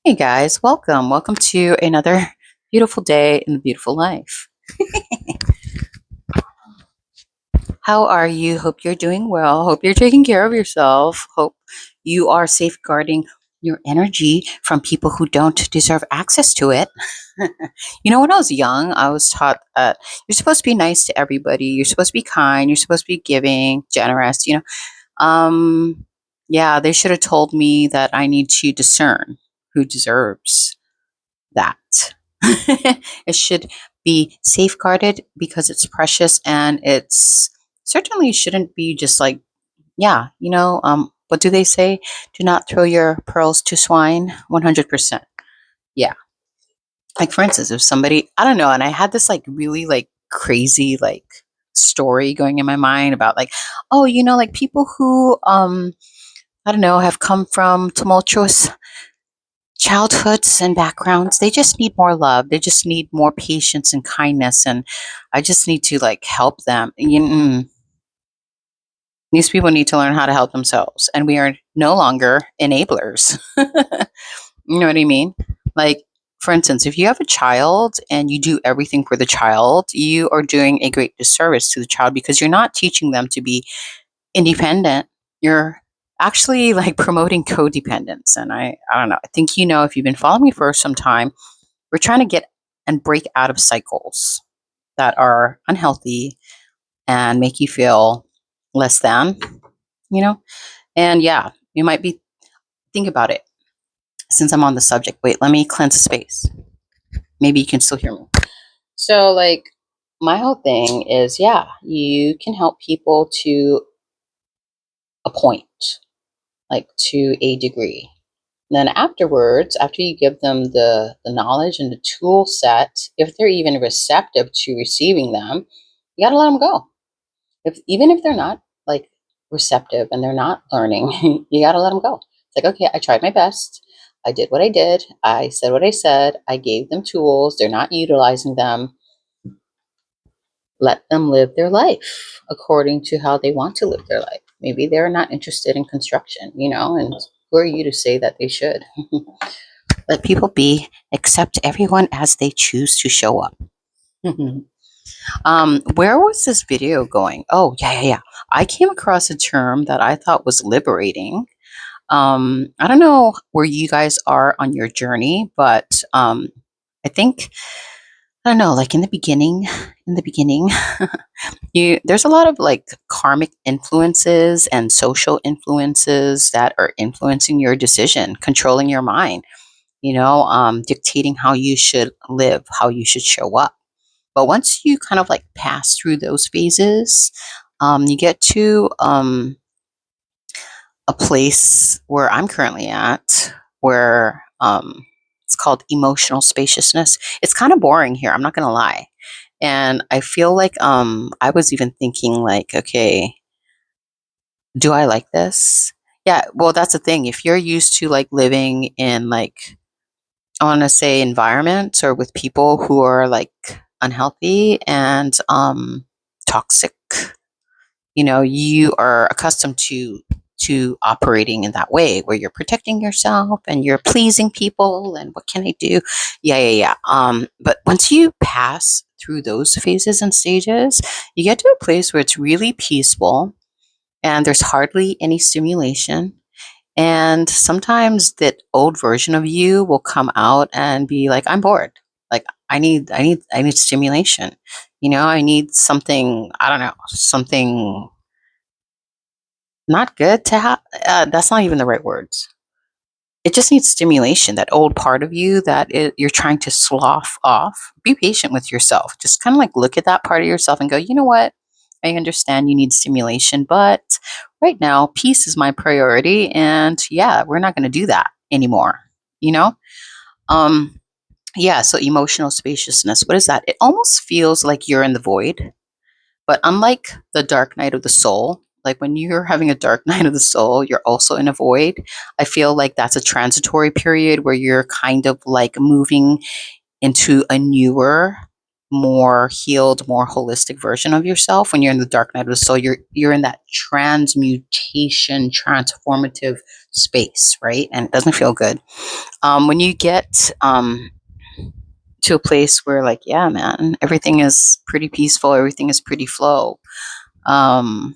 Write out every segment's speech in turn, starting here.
Hey guys, welcome. Welcome to another beautiful day in the beautiful life. How are you? Hope you're doing well. Hope you're taking care of yourself. Hope you are safeguarding your energy from people who don't deserve access to it. When I was young, I was taught that you're supposed to be nice to everybody. You're supposed to be kind. You're supposed to be giving, generous. Um, yeah, they should have told me that I need to discern who deserves that. It should be safeguarded because it's precious and it's certainly shouldn't be just like, yeah, what do they say? Do not throw your pearls to swine. 100%. Yeah. Like, for instance, if somebody, I don't know, and I had this like really like crazy like story going in my mind about like, oh, like people who, I don't know, have come from tumultuous childhoods and backgrounds, they just need more love, they just need more patience and kindness, and I just need to like help them. These people need to learn how to help themselves, and we are no longer enablers. You know what I mean? Like, for instance, if you have a child and you do everything for the child, you are doing a great disservice to the child because you're not teaching them to be independent. You're actually like promoting codependence. And I don't know. I think if you've been following me for some time, we're trying to get and break out of cycles that are unhealthy and make you feel less than, you know? And yeah, you might be think about it. Since I'm on the subject, wait, let me cleanse the space. Maybe you can still hear me. So like my whole thing is, yeah, you can help people to a point, like to a degree. And then afterwards, after you give them the knowledge and the tool set, if they're even receptive to receiving them, you gotta let them go. Even if they're not like receptive and they're not learning, you gotta let them go. It's like, okay, I tried my best. I did what I did. I said what I said. I gave them tools. They're not utilizing them. Let them live their life according to how they want to live their life. Maybe they're not interested in construction, and who are you to say that they should? Let people be, accept everyone as they choose to show up. Where was this video going? Oh, yeah, yeah, yeah. I came across a term that I thought was liberating. I don't know where you guys are on your journey, but I think I don't know, like in the beginning, you there's a lot of like karmic influences and social influences that are influencing your decision, controlling your mind, dictating how you should live, how you should show up. But once you kind of like pass through those phases, you get to a place where I'm currently at, where it's called emotional spaciousness. It's kind of boring here, I'm not going to lie. And I feel like I was even thinking like, okay, do I like this? Yeah, well, that's the thing. If you're used to like living in like, I want to say environments or with people who are like unhealthy and toxic, you are accustomed to operating in that way where you're protecting yourself and you're pleasing people and what can I do? Yeah, yeah, yeah. But once you pass through those phases and stages, you get to a place where it's really peaceful and there's hardly any stimulation. And sometimes that old version of you will come out and be like, I'm bored. Like I need stimulation. I need something, I don't know, something not good to have. That's not even the right words. It just needs stimulation. That old part of you that you're trying to slough off. Be patient with yourself. Just kind of like look at that part of yourself and go, you know what? I understand you need stimulation, but right now, peace is my priority. And yeah, we're not going to do that anymore. You know? Um, yeah, so emotional spaciousness. What is that? It almost feels like you're in the void. But unlike the dark night of the soul, like when you're having a dark night of the soul, you're also in a void. I feel like that's a transitory period where you're kind of like moving into a newer, more healed, more holistic version of yourself. When you're in the dark night of the soul, you're in that transmutation, transformative space, right? And it doesn't feel good. When you get to a place where, like, yeah, man, everything is pretty peaceful, everything is pretty flow. Um,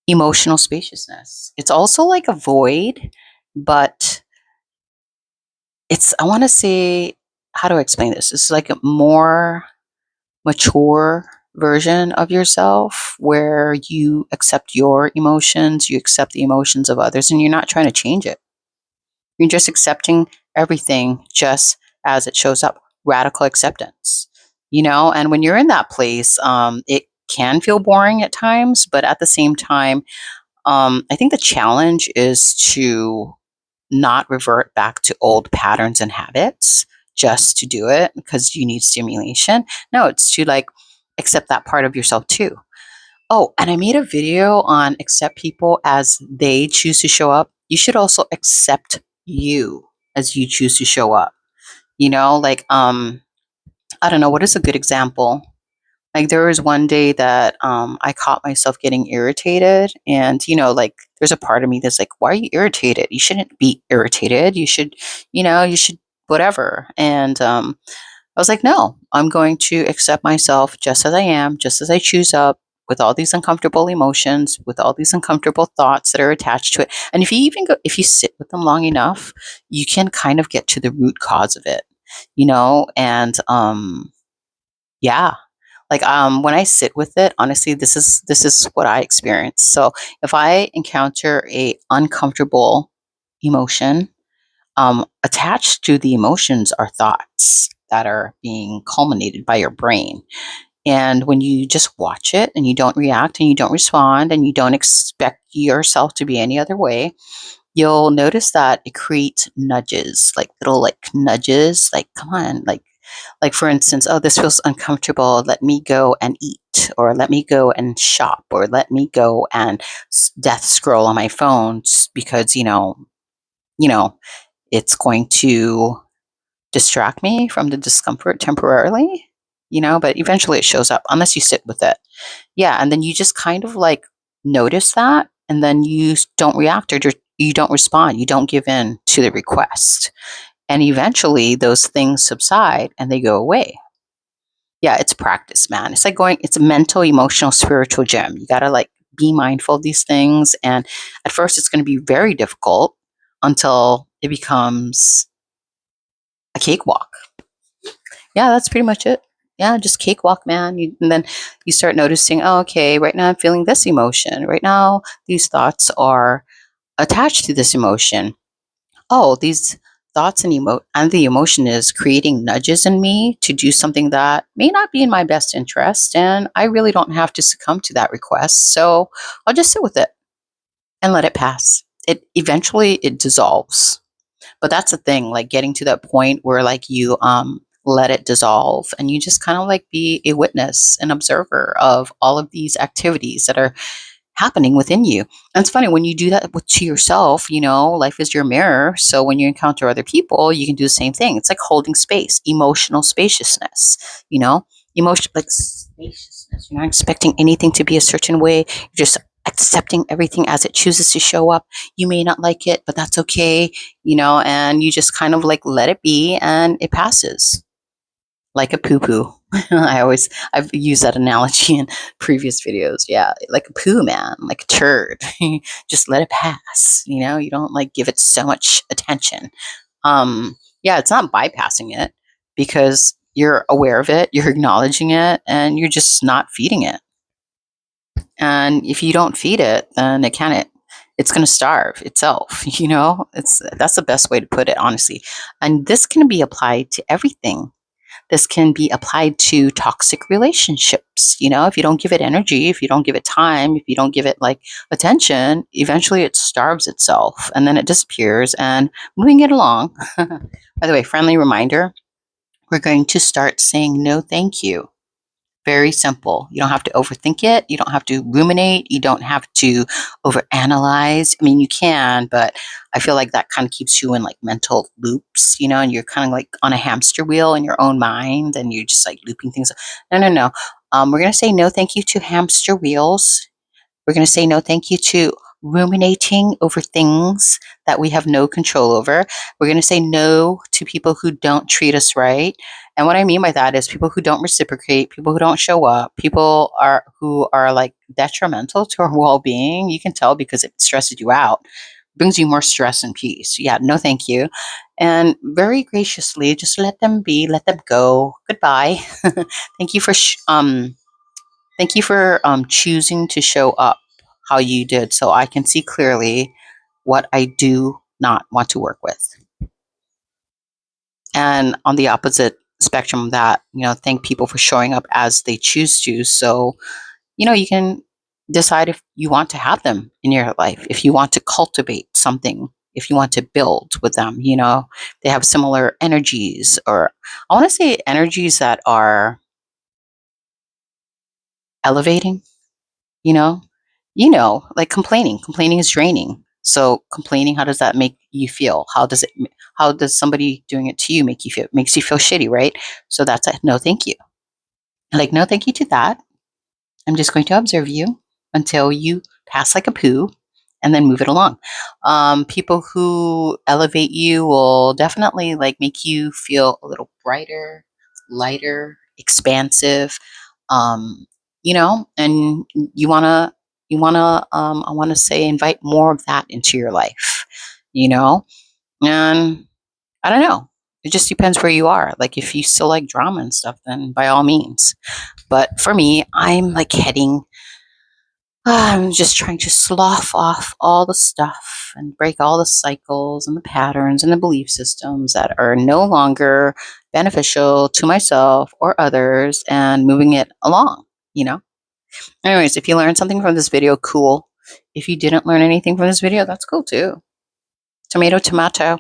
Emotional spaciousness. It's also like a void, but it's, I want to say, how do I explain this? It's like a more mature version of yourself where you accept your emotions, you accept the emotions of others, and you're not trying to change it. You're just accepting everything just as it shows up. Radical acceptance, and when you're in that place, it can feel boring at times, but at the same time, I think the challenge is to not revert back to old patterns and habits just to do it because you need stimulation. No, it's to like accept that part of yourself too. Oh, and I made a video on accept people as they choose to show up. You should also accept you as you choose to show up. Like I don't know, what is a good example? Like there was one day that I caught myself getting irritated, and like there's a part of me that's like, "Why are you irritated? You shouldn't be irritated. You should whatever." And I was like, "No, I'm going to accept myself just as I am, just as I choose up." With all these uncomfortable emotions, with all these uncomfortable thoughts that are attached to it. And if you sit with them long enough, you can kind of get to the root cause of it, and yeah, like when I sit with it, honestly, this is what I experience. So if I encounter a uncomfortable emotion, attached to the emotions are thoughts that are being culminated by your brain. And when you just watch it and you don't react and you don't respond and you don't expect yourself to be any other way, you'll notice that it creates nudges, like little like nudges, like come on, like for instance, oh, this feels uncomfortable, let me go and eat, or let me go and shop, or let me go and death scroll on my phone because you know it's going to distract me from the discomfort temporarily, but eventually it shows up unless you sit with it. Yeah, and then you just kind of like notice that, and then you don't react, or you don't respond, you don't give in to the request, and eventually those things subside and they go away. Yeah, it's practice, man. It's like it's a mental, emotional, spiritual gym. You got to like be mindful of these things. And at first, it's going to be very difficult until it becomes a cakewalk. Yeah, that's pretty much it. Yeah, just cakewalk, man. And then you start noticing, oh, okay, right now I'm feeling this emotion. Right now, these thoughts are attached to this emotion. Oh, these thoughts and the emotion is creating nudges in me to do something that may not be in my best interest, and I really don't have to succumb to that request. So I'll just sit with it and let it pass. It eventually it dissolves. But that's the thing, like getting to that point where like you let it dissolve and you just kind of like be a witness, an observer of all of these activities that are happening within you. And it's funny when you do that to yourself, life is your mirror. So when you encounter other people, you can do the same thing. It's like holding space, emotional spaciousness, you know, emotion like spaciousness. You're not expecting anything to be a certain way. You're just accepting everything as it chooses to show up. You may not like it, but that's okay, and you just kind of like let it be and it passes like a poo poo. I've used that analogy in previous videos. Yeah, like a poo, man, like a turd. Just let it pass. You don't like give it so much attention. Yeah, it's not bypassing it because you're aware of it, you're acknowledging it, and you're just not feeding it. And if you don't feed it, then it's going to starve itself. That's the best way to put it, honestly. And this can be applied to everything. This can be applied to toxic relationships. If you don't give it energy, if you don't give it time, if you don't give it like attention, eventually it starves itself and then it disappears. And moving it along, by the way, friendly reminder, we're going to start saying no thank you Very simple. You don't have to overthink it. You don't have to ruminate. You don't have to overanalyze. I mean, you can, but I feel like that kind of keeps you in like mental loops, and you're kind of like on a hamster wheel in your own mind and you're just like looping things. No, no, no. We're going to say no thank you to hamster wheels. We're going to say no thank you to ruminating over things that we have no control over. We're going to say no to people who don't treat us right. And what I mean by that is people who don't reciprocate, people who don't show up, people are who are like detrimental to our well-being. You can tell because it stresses you out, brings you more stress and peace. Yeah, no thank you. And very graciously just let them be, let them go. Goodbye. Thank you for Thank you for choosing to show up how you did so I can see clearly what I do not want to work with. And on the opposite spectrum of that, thank people for showing up as they choose to. So, you can decide if you want to have them in your life, if you want to cultivate something, if you want to build with them, they have similar energies, or I want to say energies that are elevating. you know like complaining is draining. So complaining, how does that make you feel? How does somebody doing it to you make you feel? It makes you feel shitty, right? So that's a no thank you. Like, no thank you to that. I'm just going to observe you until you pass like a poo and then move it along. People who elevate you will definitely like make you feel a little brighter, lighter, expansive. And I want to say invite more of that into your life, you know, and I don't know. It just depends where you are. Like, if you still like drama and stuff, then by all means. But for me, I'm just trying to slough off all the stuff and break all the cycles and the patterns and the belief systems that are no longer beneficial to myself or others, and moving it along, you know? Anyways, if you learned something from this video, cool. If you didn't learn anything from this video, that's cool too. Tomato, tomato.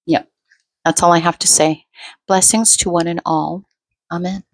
Yep. That's all I have to say. Blessings to one and all. Amen.